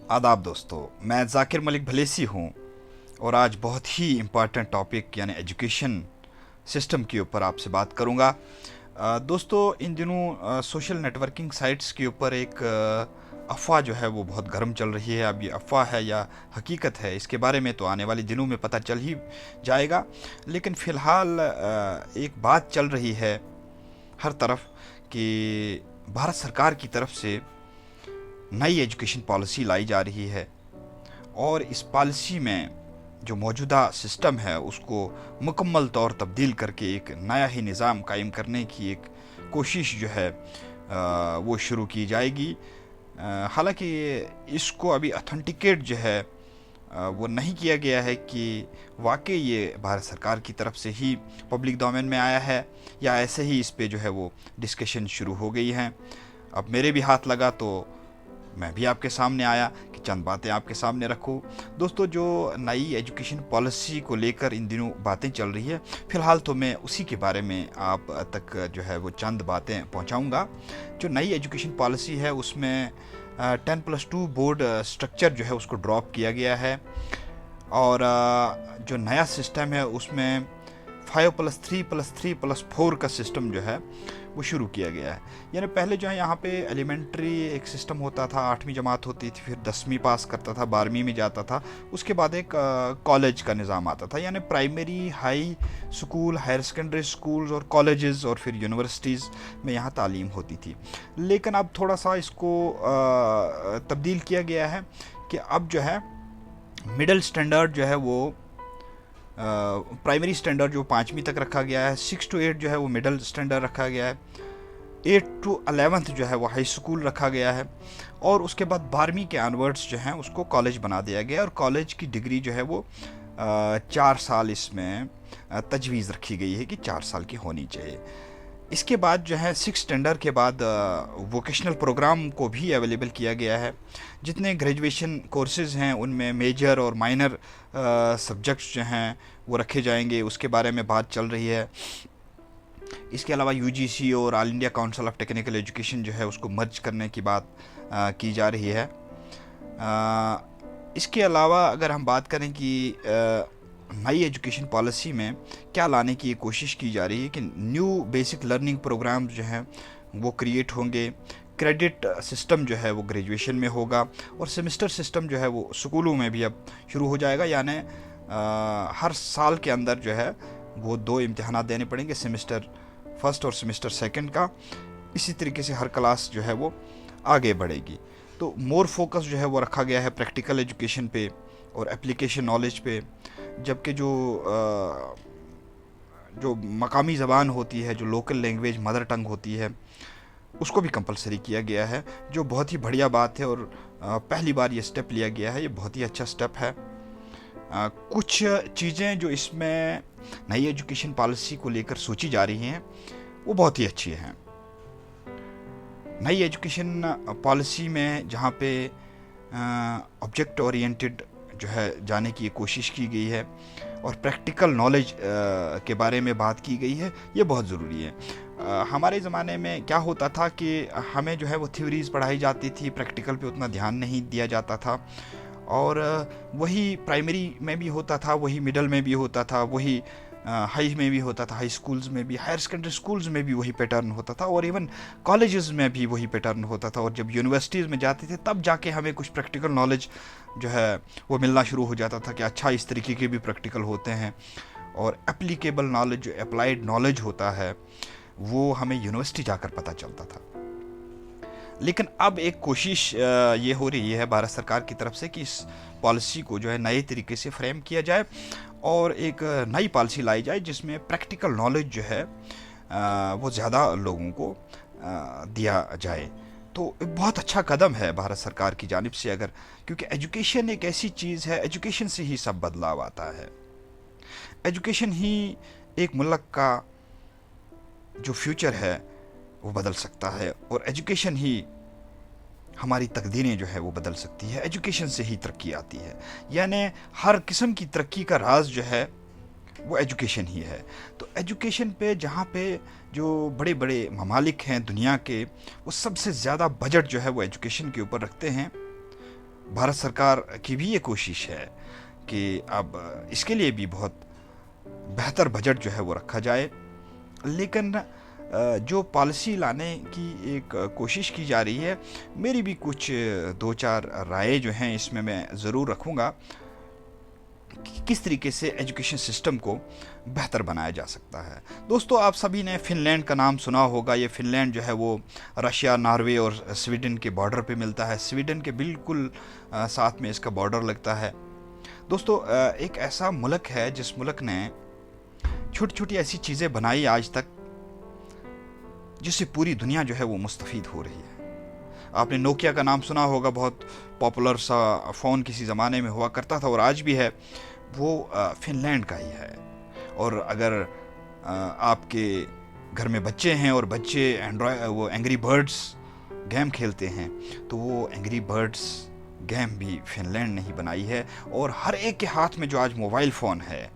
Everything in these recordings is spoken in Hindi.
आदाब दोस्तों, मैं ज़ाकिर मलिक भलेसी हूँ और आज बहुत ही इम्पॉर्टेंट टॉपिक यानी एजुकेशन सिस्टम के ऊपर आपसे बात करूँगा। दोस्तों, इन दिनों सोशल नेटवर्किंग साइट्स के ऊपर एक अफ़वाह जो है वो बहुत गर्म चल रही है। अब ये अफ़वाह है या हकीकत है, इसके बारे में तो आने वाले दिनों में पता चल ही जाएगा। लेकिन फ़िलहाल एक बात चल रही है हर तरफ कि भारत सरकार की तरफ से नई एजुकेशन पॉलिसी लाई जा रही है और इस पॉलिसी में जो मौजूदा सिस्टम है उसको मुकम्मल तौर तब्दील करके एक नया ही निज़ाम कायम करने की एक कोशिश जो है वो शुरू की जाएगी। हालांकि इसको अभी अथेंटिकेट जो है वो नहीं किया गया है कि वाकई ये भारत सरकार की तरफ से ही पब्लिक डोमेन में आया है या ऐसे ही इस पे जो है वो डिस्कशन शुरू हो गई हैं। अब मेरे भी हाथ लगा तो मैं भी आपके सामने आया कि चंद बातें आपके सामने रखूं। दोस्तों, जो नई एजुकेशन पॉलिसी को लेकर इन दिनों बातें चल रही है, फ़िलहाल तो मैं उसी के बारे में आप तक जो है वो चंद बातें पहुंचाऊंगा। जो नई एजुकेशन पॉलिसी है उसमें 10+2 बोर्ड स्ट्रक्चर जो है उसको ड्रॉप किया गया है और जो नया सिस्टम है उसमें 5+3+3+4 का सिस्टम जो है वो शुरू किया गया है। यानी पहले जो है यहाँ पे एलिमेंट्री एक सिस्टम होता था, 8वीं जमात होती थी, फिर 10वीं पास करता था, 12वीं में जाता था, उसके बाद एक कॉलेज का निज़ाम आता था। यानी primary, high school, higher secondary schools और कॉलेजेस और फिर यूनिवर्सिटीज़ में यहाँ तालीम होती थी। लेकिन अब थोड़ा सा इसको तब्दील किया गया है कि अब जो है मिडिल स्टैंडर्ड जो है वो प्राइमरी स्टैंडर्ड जो 5वीं तक रखा गया है, 6 to 8 जो है वो मिडिल स्टैंडर्ड रखा गया है, 8 to 11th जो है वो हाई स्कूल रखा गया है और उसके बाद 12वीं के ऑनवर्ड्स जो हैं उसको कॉलेज बना दिया गया और कॉलेज की डिग्री जो है वो 4 साल इसमें तजवीज़ रखी गई है कि 4 साल की होनी चाहिए। इसके बाद जो है 6 स्टैंडर्ड के बाद वोकेशनल प्रोग्राम को भी अवेलेबल किया गया है। जितने ग्रेजुएशन कोर्सेज़ हैं उनमें मेजर और माइनर सब्जेक्ट्स जो हैं वो रखे जाएंगे, उसके बारे में बात चल रही है। इसके अलावा यूजीसी और all India council of technical education जो है उसको मर्ज करने की बात की जा रही है। इसके अलावा अगर हम बात करें कि नई एजुकेशन पॉलिसी में क्या लाने की कोशिश की जा रही है कि न्यू बेसिक लर्निंग प्रोग्राम्स जो हैं वो क्रिएट होंगे, क्रेडिट सिस्टम जो है वो ग्रेजुएशन में होगा और सेमेस्टर सिस्टम जो है वो स्कूलों में भी अब शुरू हो जाएगा। यानी हर साल के अंदर जो है वो 2 इम्तिहानात देने पड़ेंगे, सेमेस्टर फर्स्ट और सेमेस्टर सेकंड का। इसी तरीके से हर क्लास जो है वो आगे बढ़ेगी। तो मोर फोकस जो है वो रखा गया है प्रैक्टिकल एजुकेशन पे और एप्लीकेशन नॉलेज पे, जबकि जो मकामी ज़बान होती है, जो लोकल लैंग्वेज मदर टंग होती है, उसको भी कंपलसरी किया गया है, जो बहुत ही बढ़िया बात है और पहली बार ये स्टेप लिया गया है। ये बहुत ही अच्छा स्टेप है। कुछ चीज़ें जो इसमें नई एजुकेशन पॉलिसी को लेकर सोची जा रही हैं वो बहुत ही अच्छी हैं। नई एजुकेशन पॉलिसी में जहाँ पे ऑब्जेक्ट ओरिएंटेड जो है जाने की कोशिश की गई है और प्रैक्टिकल नॉलेज के बारे में बात की गई है, ये बहुत ज़रूरी है। हमारे ज़माने में क्या होता था कि हमें जो है वो थ्योरीज़ पढ़ाई जाती थी, प्रैक्टिकल पे उतना ध्यान नहीं दिया जाता था और वही प्राइमरी में भी होता था, वही मिडिल में भी होता था, वही हाई में भी होता था, हाई स्कूल्स में भी, हायर सेकेंडरी स्कूल्स में भी वही पैटर्न होता था और इवन कॉलेजेस में भी वही पैटर्न होता था। और जब यूनिवर्सिटीज़ में जाते थे तब जाके हमें कुछ प्रैक्टिकल नॉलेज जो है वो मिलना शुरू हो जाता था कि अच्छा इस तरीके के भी प्रैक्टिकल होते हैं और एप्लीकेबल नॉलेज, जो अप्लाइड नॉलेज होता है, वो हमें यूनिवर्सिटी जाकर पता चलता था। लेकिन अब एक कोशिश ये हो रही है भारत सरकार की तरफ से कि इस पॉलिसी को जो है नए तरीके से फ्रेम किया जाए और एक नई पॉलिसी लाई जाए जिसमें प्रैक्टिकल नॉलेज जो है वो ज़्यादा लोगों को दिया जाए। तो एक बहुत अच्छा कदम है भारत सरकार की जानिब से, अगर क्योंकि एजुकेशन एक ऐसी चीज़ है, एजुकेशन से ही सब बदलाव आता है। एजुकेशन ही एक मुल्क का जो फ्यूचर है वो बदल सकता है और एजुकेशन ही हमारी तकदीरें जो है वो बदल सकती है। एजुकेशन से ही तरक्की आती है। यानी हर किस्म की तरक्की का राज जो है वो एजुकेशन ही है। तो एजुकेशन पे जहाँ पे जो बड़े बड़े ममालिक हैं दुनिया के, वो सबसे ज़्यादा बजट जो है वो एजुकेशन के ऊपर रखते हैं। भारत सरकार की भी ये कोशिश है कि अब इसके लिए भी बहुत बेहतर बजट जो है वो रखा जाए। लेकिन जो पॉलिसी लाने की एक कोशिश की जा रही है, मेरी भी कुछ दो चार राय जो हैं इसमें मैं ज़रूर रखूँगा कि किस तरीके से एजुकेशन सिस्टम को बेहतर बनाया जा सकता है। दोस्तों, आप सभी ने फ़िनलैंड का नाम सुना होगा। ये फ़िनलैंड जो है वो रशिया, नॉर्वे और स्वीडन के बॉर्डर पे मिलता है। स्वीडन के बिल्कुल साथ में इसका बॉर्डर लगता है। दोस्तों, एक ऐसा मुल्क है जिस मुल्क ने छोटी छोटी ऐसी चीज़ें बनाई आज तक जिससे पूरी दुनिया जो है वो मुस्तफ़ीद हो रही है। आपने नोकिया का नाम सुना होगा, बहुत पॉपुलर सा फ़ोन किसी ज़माने में हुआ करता था और आज भी है। वो फ़िनलैंड का ही है। और अगर आपके घर में बच्चे हैं और बच्चे वो एंग्री बर्ड्स गेम खेलते हैं, तो वो एंग्री बर्ड्स गेम भी फ़िनलैंड ने ही बनाई है। और हर एक के हाथ में जो आज मोबाइल फ़ोन है,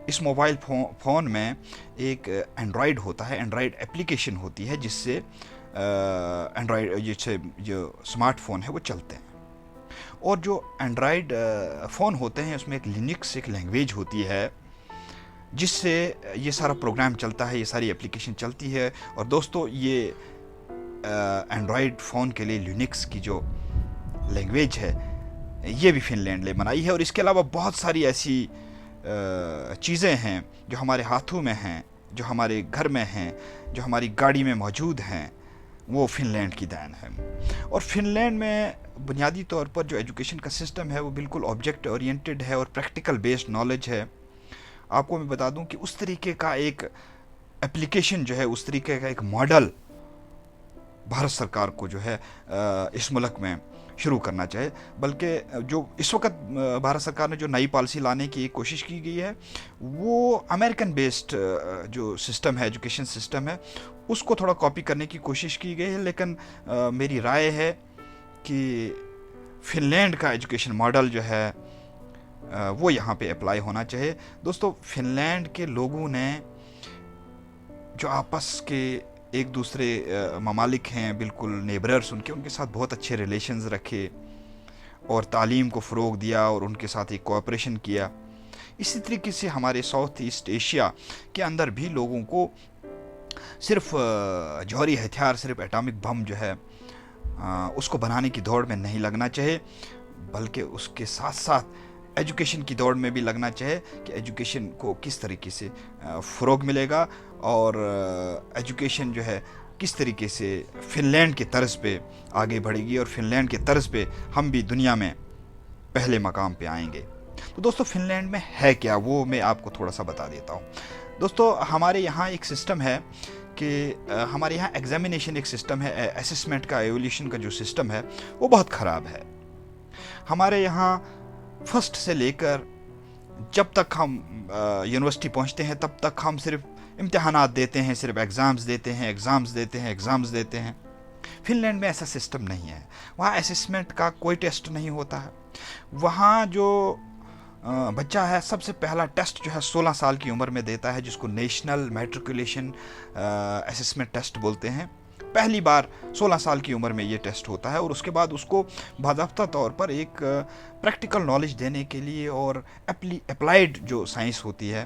इस मोबाइल फ़ोन में एक एंड्रॉयड होता है, एंड्रॉयड एप्लीकेशन होती है जिससे एंड्रॉयड जैसे जो स्मार्टफोन है वो चलते हैं। और जो एंड्रॉयड फ़ोन होते हैं उसमें एक लिनक्स एक लैंग्वेज होती है जिससे ये सारा प्रोग्राम चलता है, ये सारी एप्लीकेशन चलती है। और दोस्तों, ये एंड्रॉयड फ़ोन के लिए लिनक्स की जो लैंग्वेज है ये भी फ़िनलैंड ने बनाई है। और इसके अलावा बहुत सारी ऐसी चीज़ें हैं जो हमारे हाथों में हैं, जो हमारे घर में हैं, जो हमारी गाड़ी में मौजूद हैं, वो फ़िनलैंड की देन है। और फ़िनलैंड में बुनियादी तौर पर जो एजुकेशन का सिस्टम है वो बिल्कुल ऑब्जेक्ट ओरिएंटेड है और प्रैक्टिकल बेस्ड नॉलेज है। आपको मैं बता दूं कि उस तरीके का एक एप्लीकेशन जो है, उस तरीके का एक मॉडल भारत सरकार को जो है इस मुल्क में शुरू करना चाहिए। बल्कि जो इस वक्त भारत सरकार ने जो नई पॉलिसी लाने की कोशिश की गई है वो अमेरिकन बेस्ड जो सिस्टम है, एजुकेशन सिस्टम है, उसको थोड़ा कॉपी करने की कोशिश की गई है। लेकिन मेरी राय है कि फ़िनलैंड का एजुकेशन मॉडल जो है वो यहाँ पे अप्लाई होना चाहिए। दोस्तों, फ़िनलैंड के लोगों ने जो आपस के एक दूसरे ममालिक हैं, बिल्कुल नेबरर्स उनके साथ बहुत अच्छे रिलेशंस रखे और तालीम को फ़रोग दिया और उनके साथ एक कोऑपरेशन किया। इसी तरीके से हमारे साउथ ईस्ट एशिया के अंदर भी लोगों को सिर्फ जौहरी हथियार, सिर्फ एटॉमिक बम जो है उसको बनाने की दौड़ में नहीं लगना चाहिए, बल्कि उसके साथ साथ एजुकेशन की दौड़ में भी लगना चाहिए कि एजुकेशन को किस तरीके से फ़रोग मिलेगा और एजुकेशन जो है किस तरीके से फ़िनलैंड के तर्ज़ पे आगे बढ़ेगी और फ़िनलैंड के तर्ज़ पे हम भी दुनिया में पहले मकाम पे आएंगे। तो दोस्तों, फ़िनलैंड में है क्या, वो मैं आपको थोड़ा सा बता देता हूँ। दोस्तों, हमारे यहाँ एक सिस्टम है कि हमारे यहाँ एग्ज़ामिनेशन एक सिस्टम है, असेसमेंट का, एवोल्यूशन का जो सिस्टम है वो बहुत ख़राब है। हमारे यहाँ फर्स्ट से लेकर जब तक हम यूनिवर्सिटी पहुँचते हैं तब तक हम सिर्फ इम्तिहानात देते हैं, सिर्फ एग्ज़ाम्स देते हैं, एग्ज़ाम्स देते हैं, एग्ज़ाम्स देते हैं। फ़िनलैंड में ऐसा सिस्टम नहीं है। वहाँ असेसमेंट का कोई टेस्ट नहीं होता है। वहाँ जो बच्चा है सबसे पहला टेस्ट जो है 16 साल की उम्र में देता है, जिसको नेशनल मैट्रिकुलेशन असेसमेंट टेस्ट बोलते हैं। पहली बार 16 साल की उम्र में ये टेस्ट होता है और उसके बाद उसको बाज़ाब्ता तौर पर एक प्रैक्टिकल नॉलेज देने के लिए और अप्लाइड जो साइंस होती है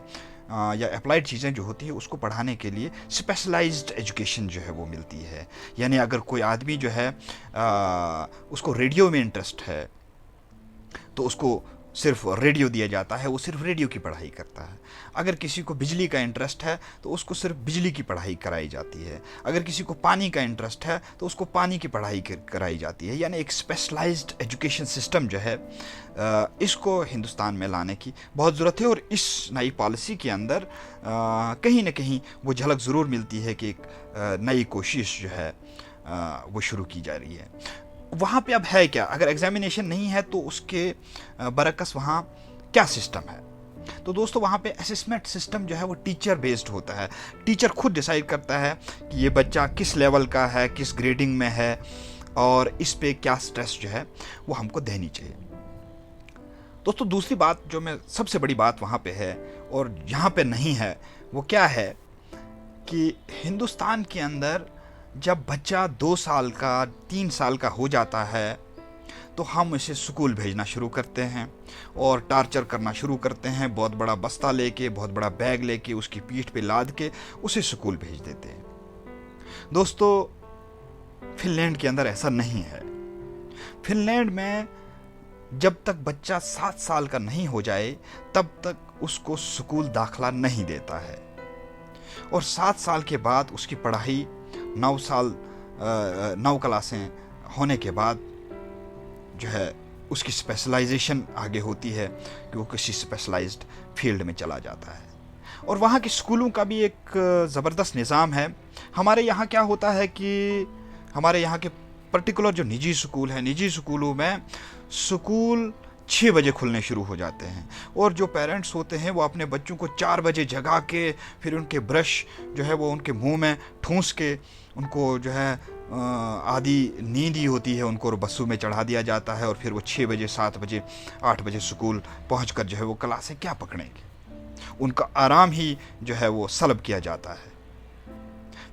या अप्लाइड चीज़ें जो होती है उसको पढ़ाने के लिए स्पेशलाइज्ड एजुकेशन जो है वो मिलती है। यानी अगर कोई आदमी जो है उसको रेडियो में इंटरेस्ट है तो उसको सिर्फ रेडियो दिया जाता है, वो सिर्फ रेडियो की पढ़ाई करता है। अगर किसी को बिजली का इंटरेस्ट है तो उसको सिर्फ बिजली की पढ़ाई कराई जाती है। अगर किसी को पानी का इंटरेस्ट है तो उसको पानी की पढ़ाई कराई जाती है। यानी एक स्पेशलाइज्ड एजुकेशन सिस्टम जो है इसको हिंदुस्तान में लाने की बहुत ज़रूरत है। और इस नई पॉलिसी के अंदर कहीं ना कहीं वो झलक ज़रूर मिलती है कि एक नई कोशिश जो है वो शुरू की जा रही है। वहाँ पे अब है क्या, अगर एग्जामिनेशन नहीं है तो उसके बरक्स वहाँ क्या सिस्टम है। तो दोस्तों, वहाँ पे असेसमेंट सिस्टम जो है वो टीचर बेस्ड होता है। टीचर खुद डिसाइड करता है कि ये बच्चा किस लेवल का है, किस ग्रेडिंग में है और इस पे क्या स्ट्रेस जो है वो हमको देनी चाहिए। दोस्तों, दूसरी बात जो मैं सबसे बड़ी बात वहाँ पे है और यहाँ पे नहीं है वो क्या है कि हिंदुस्तान के अंदर जब बच्चा 2 साल का, 3 साल का हो जाता है तो हम इसे स्कूल भेजना शुरू करते हैं और टार्चर करना शुरू करते हैं। बहुत बड़ा बस्ता लेके, बहुत बड़ा बैग लेके, उसकी पीठ पे लाद के उसे स्कूल भेज देते हैं। दोस्तों, फिनलैंड के अंदर ऐसा नहीं है। फिनलैंड में जब तक बच्चा 7 साल का नहीं हो जाए तब तक उसको स्कूल दाखला नहीं देता है, और 7 साल के बाद उसकी पढ़ाई 9 क्लासें होने के बाद जो है उसकी स्पेशलाइजेशन आगे होती है कि वो किसी स्पेशलाइज्ड फील्ड में चला जाता है। और वहाँ के स्कूलों का भी एक ज़बरदस्त निज़ाम है। हमारे यहाँ क्या होता है कि हमारे यहाँ के पर्टिकुलर जो निजी स्कूल हैं, निजी स्कूलों में स्कूल 6 बजे खुलने शुरू हो जाते हैं, और जो पेरेंट्स होते हैं वो अपने बच्चों को 4 बजे जगा के फिर उनके ब्रश जो है वो उनके मुंह में ठूंस के उनको जो है आधी नींद ही होती है, उनको बसों में चढ़ा दिया जाता है, और फिर वो 6 बजे 7 बजे 8 बजे स्कूल पहुंचकर जो है वो क्लासें क्या पकड़ेंगे। उनका आराम ही जो है वो सलब किया जाता है।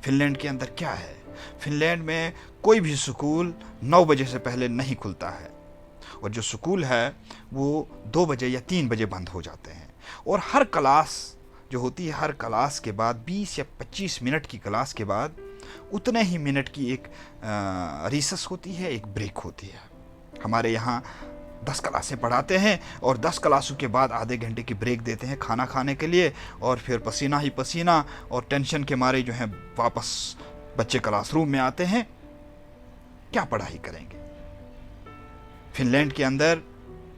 फिनलैंड के अंदर क्या है, फिनलैंड में कोई भी स्कूल 9 बजे से पहले नहीं खुलता है, और जो स्कूल है वो 2 बजे या 3 बजे बंद हो जाते हैं। और हर क्लास जो होती है, हर क्लास के बाद 20 या 25 मिनट की क्लास के बाद उतने ही मिनट की एक रिसेस होती है, एक ब्रेक होती है। हमारे यहाँ 10 क्लासें पढ़ाते हैं और 10 क्लासों के बाद आधे घंटे की ब्रेक देते हैं खाना खाने के लिए, और फिर पसीना ही पसीना और टेंशन के मारे जो है वापस बच्चे क्लासरूम में आते हैं। क्या पढ़ाई करेंगे। फिनलैंड के अंदर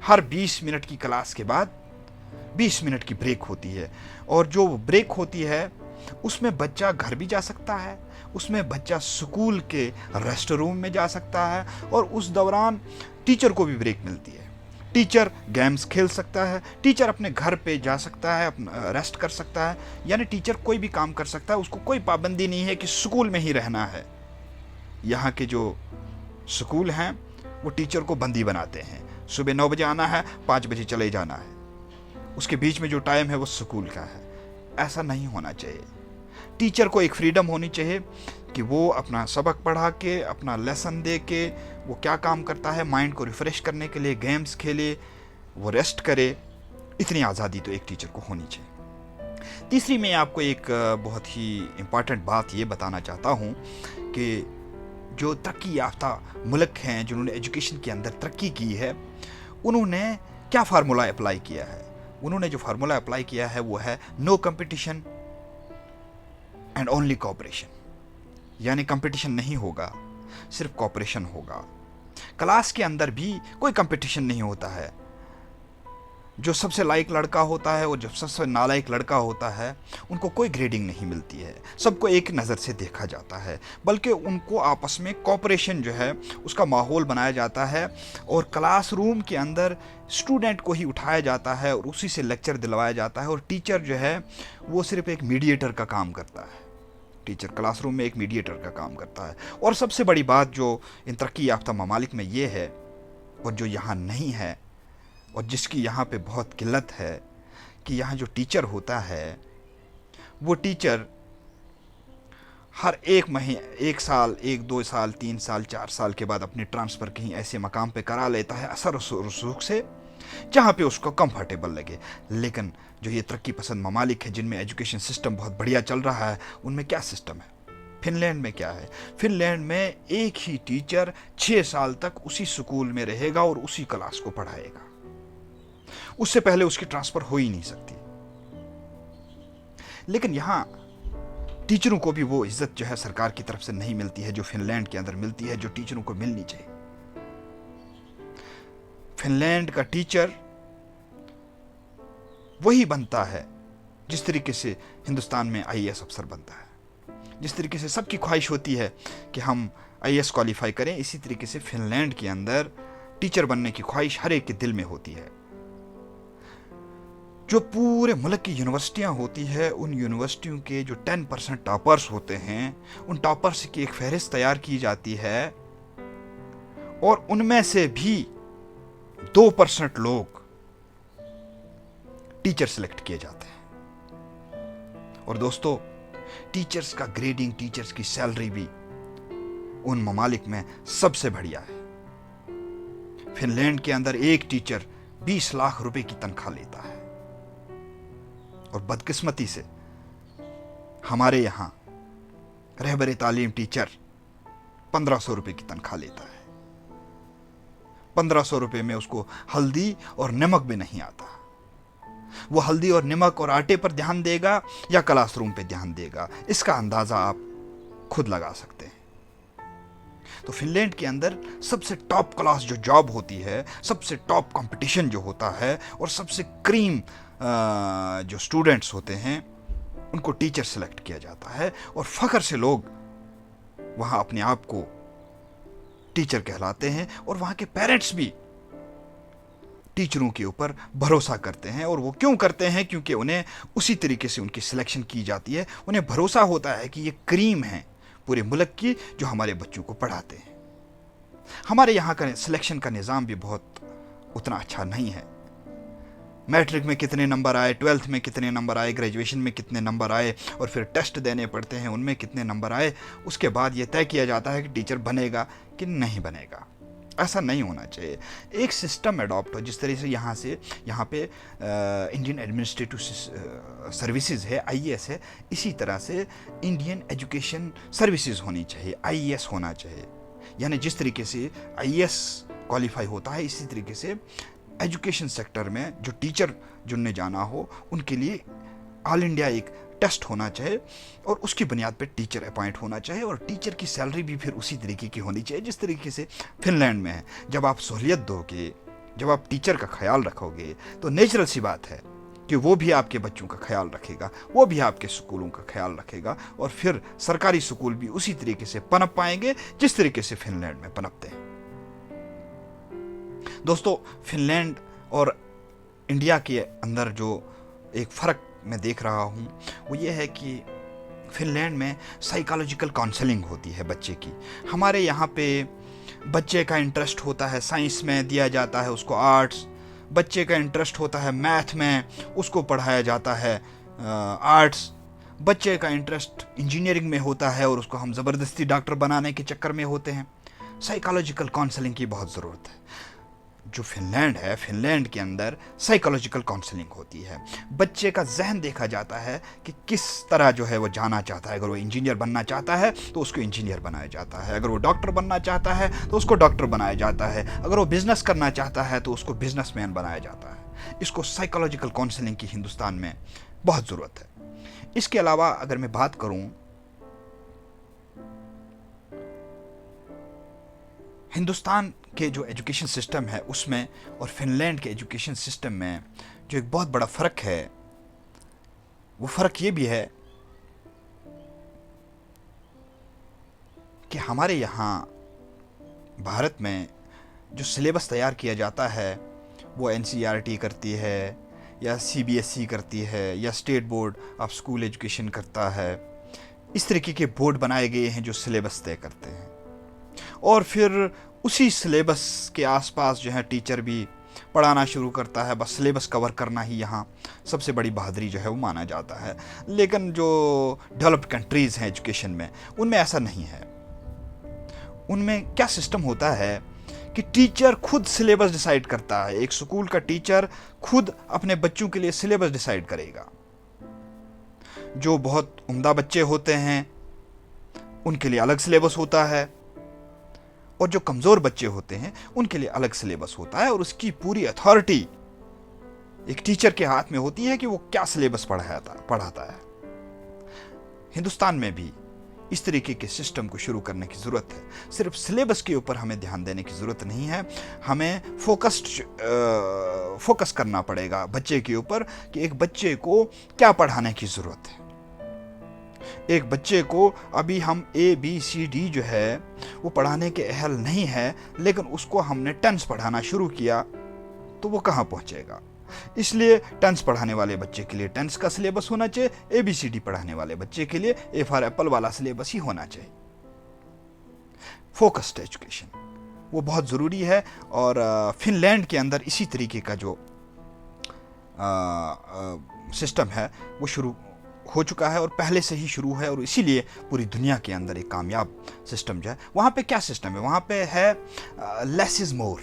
हर 20 मिनट की क्लास के बाद 20 मिनट की ब्रेक होती है, और जो ब्रेक होती है उसमें बच्चा घर भी जा सकता है, उसमें बच्चा स्कूल के रेस्ट रूम में जा सकता है, और उस दौरान टीचर को भी ब्रेक मिलती है। टीचर गेम्स खेल सकता है, टीचर अपने घर पे जा सकता है, अपना रेस्ट कर सकता है, यानी टीचर कोई भी काम कर सकता है। उसको कोई पाबंदी नहीं है कि स्कूल में ही रहना है। यहाँ के जो स्कूल हैं वो टीचर को बंदी बनाते हैं। सुबह 9 बजे आना है, 5 बजे चले जाना है, उसके बीच में जो टाइम है वो स्कूल का है। ऐसा नहीं होना चाहिए। टीचर को एक फ्रीडम होनी चाहिए कि वो अपना सबक पढ़ा के, अपना लेसन दे के वो क्या काम करता है, माइंड को रिफ़्रेश करने के लिए गेम्स खेले, वो रेस्ट करे। इतनी आज़ादी तो एक टीचर को होनी चाहिए। तीसरी, मैं आपको एक बहुत ही इम्पॉर्टेंट बात ये बताना चाहता हूँ कि जो तरक्की याफ्ता मुल्क हैं, जिन्होंने एजुकेशन के अंदर तरक्की की है, उन्होंने क्या फार्मूला अप्लाई किया है। उन्होंने जो फार्मूला अप्लाई किया है वो है no competition and only cooperation. यानी कंपटीशन नहीं होगा, सिर्फ कोऑपरेशन होगा। क्लास के अंदर भी कोई कंपटीशन नहीं होता है। जो सबसे लायक लड़का होता है और जो सबसे नालायक लड़का होता है, उनको कोई ग्रेडिंग नहीं मिलती है, सबको एक नज़र से देखा जाता है, बल्कि उनको आपस में कोऑपरेशन जो है उसका माहौल बनाया जाता है। और क्लासरूम के अंदर स्टूडेंट को ही उठाया जाता है और उसी से लेक्चर दिलवाया जाता है, और टीचर जो है वो सिर्फ एक मीडिएटर का काम करता है। टीचर क्लासरूम में एक मीडिएटर का काम करता है। और सबसे बड़ी बात जो इन तरक्की याफ्ता ममालिक में ये है, और जो यहाँ नहीं है और जिसकी यहाँ पे बहुत किल्लत है, कि यहाँ जो टीचर होता है वो टीचर हर 1 महीने, 1 साल, 1, 2 साल, 3 साल, 4 साल के बाद अपनी ट्रांसफ़र कहीं ऐसे मकाम पे करा लेता है असर रसूख से, जहाँ पे उसको कंफर्टेबल लगे। लेकिन जो ये तरक्की पसंद ममालिक है जिनमें एजुकेशन सिस्टम बहुत बढ़िया चल रहा है, उनमें क्या सिस्टम है। फिनलैंड में क्या है, फिनलैंड में एक ही टीचर 6 साल तक उसी स्कूल में रहेगा और उसी क्लास को पढ़ाएगा। उससे पहले उसकी ट्रांसफर हो ही नहीं सकती। लेकिन यहाँ टीचरों को भी वो इज्जत जो है सरकार की तरफ से नहीं मिलती है जो फिनलैंड के अंदर मिलती है, जो टीचरों को मिलनी चाहिए। फिनलैंड का टीचर वही बनता है जिस तरीके से हिंदुस्तान में आईएएस अफसर बनता है। जिस तरीके से सबकी ख्वाहिश होती है कि हम आईएएस क्वालिफाई करें, इसी तरीके से फिनलैंड के अंदर टीचर बनने की ख्वाहिश हर एक के दिल में होती है। जो पूरे मुल्क की यूनिवर्सिटियां होती है, उन यूनिवर्सिटियों के जो 10% टॉपर्स होते हैं, उन टॉपर्स की एक फहरिस्त तैयार की जाती है, और उनमें से भी 2% लोग टीचर सिलेक्ट किए जाते हैं। और दोस्तों, टीचर्स का ग्रेडिंग, टीचर्स की सैलरी भी उन ममालिक में सबसे बढ़िया है। फिनलैंड के अंदर एक टीचर 20 लाख रुपए की तनख्वाह लेता है, और बदकिस्मती से हमारे यहाँ रहबर तालीम टीचर 1500 रुपए की तनख्वाह लेता है। 1500 रुपए में उसको हल्दी और नमक भी नहीं आता। वो हल्दी और नमक और आटे पर ध्यान देगा या क्लासरूम पे ध्यान देगा, इसका अंदाजा आप खुद लगा सकते हैं। तो फिनलैंड के अंदर सबसे टॉप क्लास जो जॉब होती है, सबसे टॉप कंपटीशन जो होता है, और सबसे क्रीम जो स्टूडेंट्स होते हैं उनको टीचर सेलेक्ट किया जाता है, और फख्र से लोग वहां अपने आप को टीचर कहलाते हैं। और वहां के पेरेंट्स भी टीचरों के ऊपर भरोसा करते हैं। और वो क्यों करते हैं? क्योंकि उन्हें उसी तरीके से उनकी सिलेक्शन की जाती है। उन्हें भरोसा होता है कि ये क्रीम है पूरे मुल्क की जो हमारे बच्चों को पढ़ाते हैं। हमारे यहाँ का सिलेक्शन का निज़ाम भी बहुत उतना अच्छा नहीं है। मैट्रिक में कितने नंबर आए, 12th में कितने नंबर आए, ग्रेजुएशन में कितने नंबर आए, और फिर टेस्ट देने पड़ते हैं, उनमें कितने नंबर आए, उसके बाद ये तय किया जाता है कि टीचर बनेगा कि नहीं बनेगा। ऐसा नहीं होना चाहिए। एक सिस्टम अडॉप्ट हो, जिस तरह से यहाँ पे इंडियन एडमिनिस्ट्रेटिव सर्विसेज है, IAS है, इसी तरह से इंडियन एजुकेशन सर्विसेज होनी चाहिए, IAS होना चाहिए। यानी जिस तरीके से IAS क्वालिफाई होता है, इसी तरीके से एजुकेशन सेक्टर में जो टीचर चुनने जाना हो उनके लिए ऑल इंडिया एक टेस्ट होना चाहिए, और उसकी बुनियाद पर टीचर अपॉइंट होना चाहिए। और टीचर की सैलरी भी फिर उसी तरीके की होनी चाहिए जिस तरीके से फिनलैंड में है। जब आप सहूलियत दोगे, जब आप टीचर का ख्याल रखोगे, तो नेचुरल सी बात है कि वो भी आपके बच्चों का ख्याल रखेगा, वो भी आपके स्कूलों का ख्याल रखेगा, और फिर सरकारी स्कूल भी उसी तरीके से पनप पाएंगे जिस तरीके से फिनलैंड में पनपते हैं। दोस्तों, फिनलैंड और इंडिया के अंदर जो एक फ़र्क मैं देख रहा हूँ वो ये है कि फिनलैंड में साइकोलॉजिकल काउंसलिंग होती है बच्चे की। हमारे यहाँ पे बच्चे का इंटरेस्ट होता है साइंस में, दिया जाता है उसको आर्ट्स। बच्चे का इंटरेस्ट होता है मैथ में, उसको पढ़ाया जाता है आर्ट्स। बच्चे का इंटरेस्ट इंजीनियरिंग में होता है और उसको हम ज़बरदस्ती डॉक्टर बनाने के चक्कर में होते हैं। साइकोलॉजिकल काउंसलिंग की बहुत ज़रूरत है। जो फिनलैंड है, फिनलैंड के अंदर साइकोलॉजिकल काउंसलिंग होती है। बच्चे का जहन देखा जाता है कि किस तरह जो है वो जाना चाहता है। अगर वो इंजीनियर बनना चाहता है तो उसको इंजीनियर बनाया जाता है, अगर वो डॉक्टर बनना चाहता है तो उसको डॉक्टर बनाया जाता है, अगर वो बिजनेस करना चाहता है तो उसको बिजनेसमैन बनाया जाता है। इसको साइकोलॉजिकल काउंसलिंग की हिंदुस्तान में बहुत ज़रूरत है। इसके अलावा अगर मैं बात करूँ हिंदुस्तान के जो एजुकेशन सिस्टम है उसमें और फिनलैंड के एजुकेशन सिस्टम में जो एक बहुत बड़ा फ़र्क है, वो फ़र्क ये भी है कि हमारे यहाँ भारत में जो सिलेबस तैयार किया जाता है वो NCERT करती है या CBSE करती है या state board of school education करता है। इस तरीके के बोर्ड बनाए गए हैं जो सिलेबस तय करते हैं, और फिर उसी सिलेबस के आसपास जो है टीचर भी पढ़ाना शुरू करता है। बस सिलेबस कवर करना ही यहाँ सबसे बड़ी बहादुरी जो है वो माना जाता है। लेकिन जो डेवलप्ड कंट्रीज़ हैं एजुकेशन में, उनमें ऐसा नहीं है। उनमें क्या सिस्टम होता है कि टीचर खुद सिलेबस डिसाइड करता है। एक स्कूल का टीचर खुद अपने बच्चों के लिए सिलेबस डिसाइड करेगा। जो बहुत उम्दा बच्चे होते हैं उनके लिए अलग सिलेबस होता है, और जो कमज़ोर बच्चे होते हैं उनके लिए अलग सिलेबस होता है। और उसकी पूरी अथॉरिटी एक टीचर के हाथ में होती है कि वो क्या सिलेबस पढ़ाता है। हिंदुस्तान में भी इस तरीके के सिस्टम को शुरू करने की ज़रूरत है। सिर्फ सिलेबस के ऊपर हमें ध्यान देने की ज़रूरत नहीं है, हमें फोकस करना पड़ेगा बच्चे के ऊपर कि एक बच्चे को क्या पढ़ाने की ज़रूरत है। एक बच्चे को अभी हम ABCD जो है वो पढ़ाने के अहल नहीं है, लेकिन उसको हमने टेंस पढ़ाना शुरू किया तो वो कहाँ पहुँचेगा। इसलिए टेंस पढ़ाने वाले बच्चे के लिए टेंस का सिलेबस होना चाहिए, ABCD पढ़ाने वाले बच्चे के लिए A फॉर एप्पल वाला सिलेबस ही होना चाहिए। फोकस्ड एजुकेशन वो बहुत ज़रूरी है, और फिनलैंड के अंदर इसी तरीके का जो सिस्टम है वो शुरू हो चुका है और पहले से ही शुरू है, और इसीलिए पूरी दुनिया के अंदर एक कामयाब सिस्टम जो है। वहाँ पे क्या सिस्टम है? वहाँ पे है लेस इज़ मोर।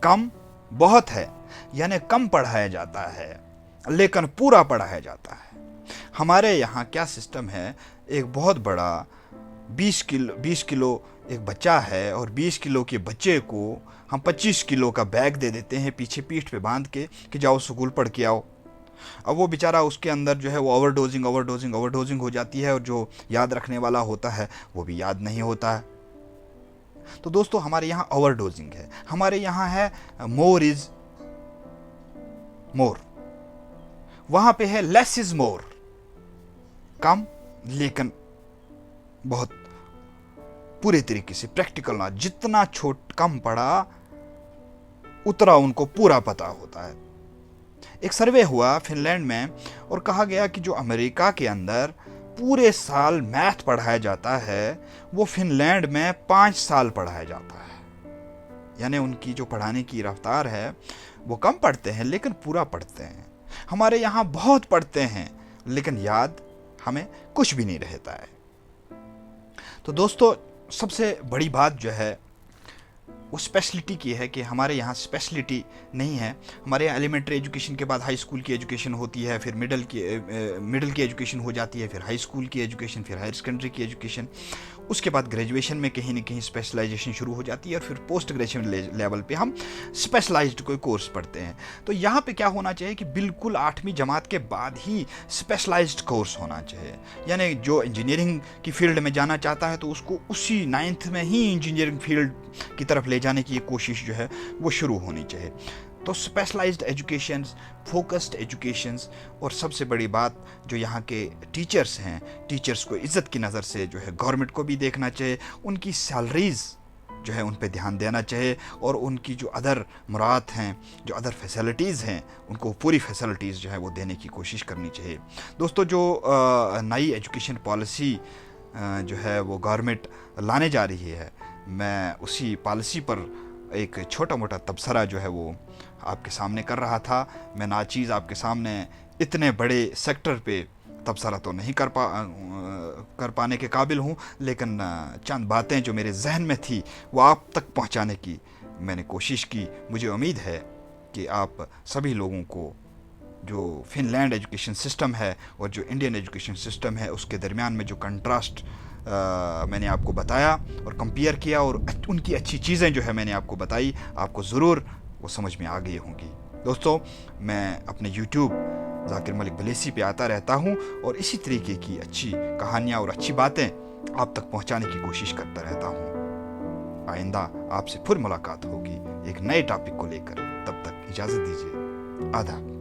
कम बहुत है, यानी कम पढ़ाया जाता है लेकिन पूरा पढ़ाया जाता है। हमारे यहाँ क्या सिस्टम है, एक बहुत बड़ा 20 किलो एक बच्चा है और 20 किलो के बच्चे को हम 25 किलो का बैग दे देते हैं पीछे पीठ पे बांध के कि जाओ स्कूल पढ़ के आओ। अब वो बेचारा उसके अंदर जो है वो ओवरडोजिंग हो जाती है और जो याद रखने वाला होता है वो भी याद नहीं होता है। तो दोस्तों हमारे यहाँ ओवरडोजिंग है, हमारे यहाँ है मोर इज मोर, वहां पे है लेस इज मोर, कम लेकिन बहुत पूरे तरीके से प्रैक्टिकल ना, जितना कम पढ़ा उतना उनको पूरा पता होता है। एक सर्वे हुआ फिनलैंड में और कहा गया कि जो अमेरिका के अंदर पूरे साल मैथ पढ़ाया जाता है वो फिनलैंड में 5 साल पढ़ाया जाता है। यानी उनकी जो पढ़ाने की रफ्तार है वो कम पढ़ते हैं लेकिन पूरा पढ़ते हैं। हमारे यहाँ बहुत पढ़ते हैं लेकिन याद हमें कुछ भी नहीं रहता है। तो दोस्तों सबसे बड़ी बात जो है वो स्पेशलिटी की है कि हमारे यहाँ स्पेशलिटी नहीं है। हमारे यहाँ एलिमेंट्री एजुकेशन के बाद हाई स्कूल की एजुकेशन होती है, फिर मिडिल की एजुकेशन हो जाती है, फिर हाई स्कूल की एजुकेशन, फिर हायर सेकेंडरी की एजुकेशन, उसके बाद ग्रेजुएशन में कहीं ना कहीं स्पेशलाइजेशन शुरू हो जाती है और फिर पोस्ट ग्रेजुएशन लेवल पे हम स्पेशलाइज्ड कोई कोर्स पढ़ते हैं। तो यहाँ पे क्या होना चाहिए कि बिल्कुल 8वीं जमात के बाद ही स्पेशलाइज्ड कोर्स होना चाहिए। यानी जो इंजीनियरिंग की फील्ड में जाना चाहता है तो उसको उसी 9th में ही इंजीनियरिंग फील्ड की तरफ ले जाने की कोशिश जो है वो शुरू होनी चाहिए। तो स्पेशलाइज्ड एजुकेशंस, फोकस्ड एजुकेशंस, और सबसे बड़ी बात जो यहाँ के टीचर्स हैं, टीचर्स को इज़्ज़त की नज़र से जो है गवर्नमेंट को भी देखना चाहिए, उनकी सैलरीज़ जो है उन पे ध्यान देना चाहिए और उनकी जो अदर मुराद हैं, जो अदर फैसिलिटीज़ हैं, उनको पूरी फैसिलिटीज़ जो है वो देने की कोशिश करनी चाहिए। दोस्तों जो नई एजुकेशन पॉलिसी जो है वो गवर्नमेंट लाने जा रही है, मैं उसी पॉलिसी पर एक छोटा मोटा तबसरा जो है वो आपके सामने कर रहा था। मैं नाचीज़ आपके सामने इतने बड़े सेक्टर पे तबसरा तो नहीं कर पाने के काबिल हूँ, लेकिन चंद बातें जो मेरे जहन में थी वो आप तक पहुँचाने की मैंने कोशिश की। मुझे उम्मीद है कि आप सभी लोगों को जो फिनलैंड एजुकेशन सिस्टम है और जो इंडियन एजुकेशन सिस्टम है उसके दरमियान में जो कंट्रास्ट मैंने आपको बताया और कंपेयर किया और उनकी अच्छी चीज़ें जो है मैंने आपको बताई, आपको ज़रूर वो समझ में आ गई होंगी। दोस्तों मैं अपने YouTube जाकिर मलिक बलेसी पे आता रहता हूँ और इसी तरीके की अच्छी कहानियाँ और अच्छी बातें आप तक पहुँचाने की कोशिश करता रहता हूँ। आइंदा आपसे फिर मुलाकात होगी एक नए टॉपिक को लेकर, तब तक इजाज़त दीजिए। आदाब।